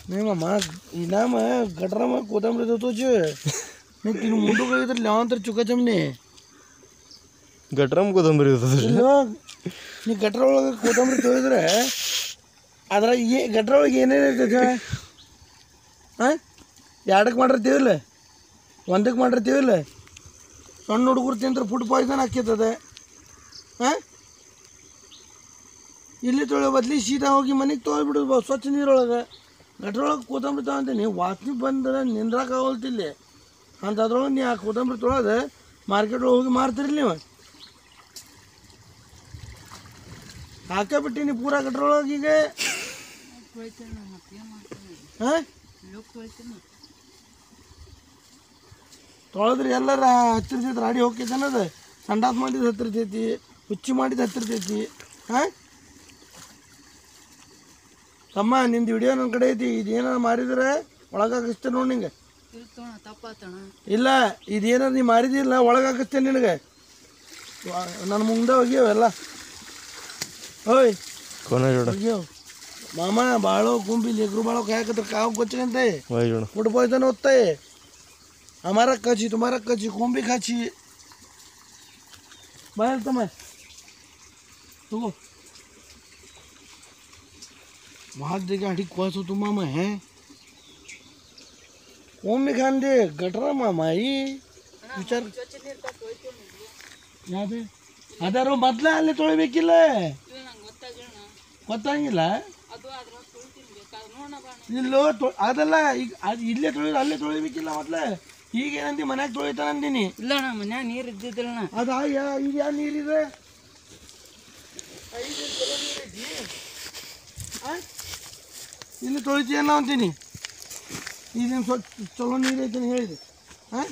नाही मामा इना मग गटरा मग कोथंबरी देतोच नाही तिने मुंडू काही तर लावून तर चुका चमने ಗಟ್ರಮ್ ಕೊತ್ತಂಬರಿ ಇರ್ತದೆ ನೀ ಗಟ್ರ ಒಳಗೆ ಕೊತ್ತಂಬರಿ ತೊಳೆದ್ರೆ ಅದ್ರ ಗಟ್ರ ಒಳಗೆ ಏನೇನು ಇರ್ತೈತೆ ಹಾಂ ಎರಡಕ್ಕೆ ಮಾಡಿರ್ತೀವಿಲ್ಲ ಒಂದಕ್ಕೆ ಮಾಡಿರ್ತೀವಿಲ್ಲ ಸಣ್ಣ ಹುಡುಗರು ತಿಂದ್ರೆ ಫುಡ್ ಪಾಯ್ಸನ್ ಹಾಕಿರ್ತದೆ ಹಾಂ ಇಲ್ಲಿ ತೊಳೆ ಬದಲಿ ಸೀದಾ ಹೋಗಿ ಮನೆಗೆ ತೊಗೊಳ್ಬಿಡೋದು ಸ್ವಚ್ಛ ನೀರೊಳಗೆ ಗಟ್ರೊಳಗೆ ಕೊತ್ತಂಬರಿ ತೊಗೊಂತೀನಿ ವಾಸನೆ ಬಂದ್ರೆ ನಿಂದ್ರಾಕಾಗಲ್ತಿಲ್ಲ ಅಂಥದ್ರೊಳಗೆ ನೀ ಆ ಕೊತ್ತಂಬರಿ ತೊಳೆದು ಮಾರ್ಕೆಟ್ ಒಳಗೆ ಹೋಗಿ ಮಾರ್ತಿರಲಿ ನೀವು ಹಾಕಬಿಟ್ಟಿನಿ ಪೂರಾ ಗಟ್ರೊಳಗೆ ಈಗ ಹಾಂ ತೊಳೆದ್ರೆ ಎಲ್ಲರ ಹತ್ತಿರ್ತೈತಿ ರಾಡಿ ಹೋಗ್ತೈತೆ ಅನ್ನೋದು ಸಂಡಾಸ್ ಮಾಡಿದ್ದು ಹತ್ತಿರ್ತೈತಿ ಹುಚ್ಚಿ ಮಾಡಿದ್ದು ಹತ್ತಿರ್ತೈತಿ ಹಾಂ ತಮ್ಮ ನಿಂದು ವಿಡಿಯೋ ನನ್ನ ಕಡೆ ಐತಿ ಇದೇನಾರು ಮಾರಿದ್ರೆ ಒಳಗಾಕಿಸ್ತೇನೆ ನೋಡಿ ನಿಂಗೆ ಇಲ್ಲ ಇದೇನಾರು ನೀ ಮಾರಿದಿಲ್ಲ ಒಳಗಾಕಿಸ್ತೇನೆ ನಿನಗೆ ನನ್ನ ಮುಂದೆ ಹೋಗ್ಯಾವೆಲ್ಲ ಓಯ್ ಹೋಗ್ಯಾವ ಮಾಮ ಬಾಳೋ ಕುಂಬಿ लेकरू बाळो काय करतो काव कोचकंते फूड पॉइजन होतंय हमारा कची तुम्हारा कची कुंभी खाची बाहेर तुम्हें तो भाग देगा अड़ी क्वास हो तुम मामा है कुंभी खान दे गटरा मामा ही विचार याद है अदारो बदला अल्ले ತೊಳಿಬೇಕಿಲ್ಲ ಗೊತ್ತಾಗಿಲ್ಲ ಇಲ್ಲೋ ಅದಲ್ಲ ಈಗ ಅದು ಇಲ್ಲೇ ತೊಳೆದು ಅಲ್ಲೇ ತೊಳಿಬೇಕಿಲ್ಲ ಮೊದ್ಲು ಈಗ ಏನಂತಿ ಮನ್ಯಾಗ ತೊಳಿತಾನಂತೀನಿ ಇಲ್ಲ ಅಣ್ಣ ಮನ್ಯಾಗ ನೀರು ಇದ್ದಿದ್ದಿಲ್ಲ ಅದು ಈಗ ಯಾವ ನೀರಿದೆ ಇಲ್ಲಿ ತೊಳಿತೀಯಲ್ಲ ಅಂತೀನಿ ಈಗಿನ ಸ್ವಲ್ಪ ಚಲೋ ನೀರು ಐತೆ ಹೇಳಿದೆ ಹಾಂ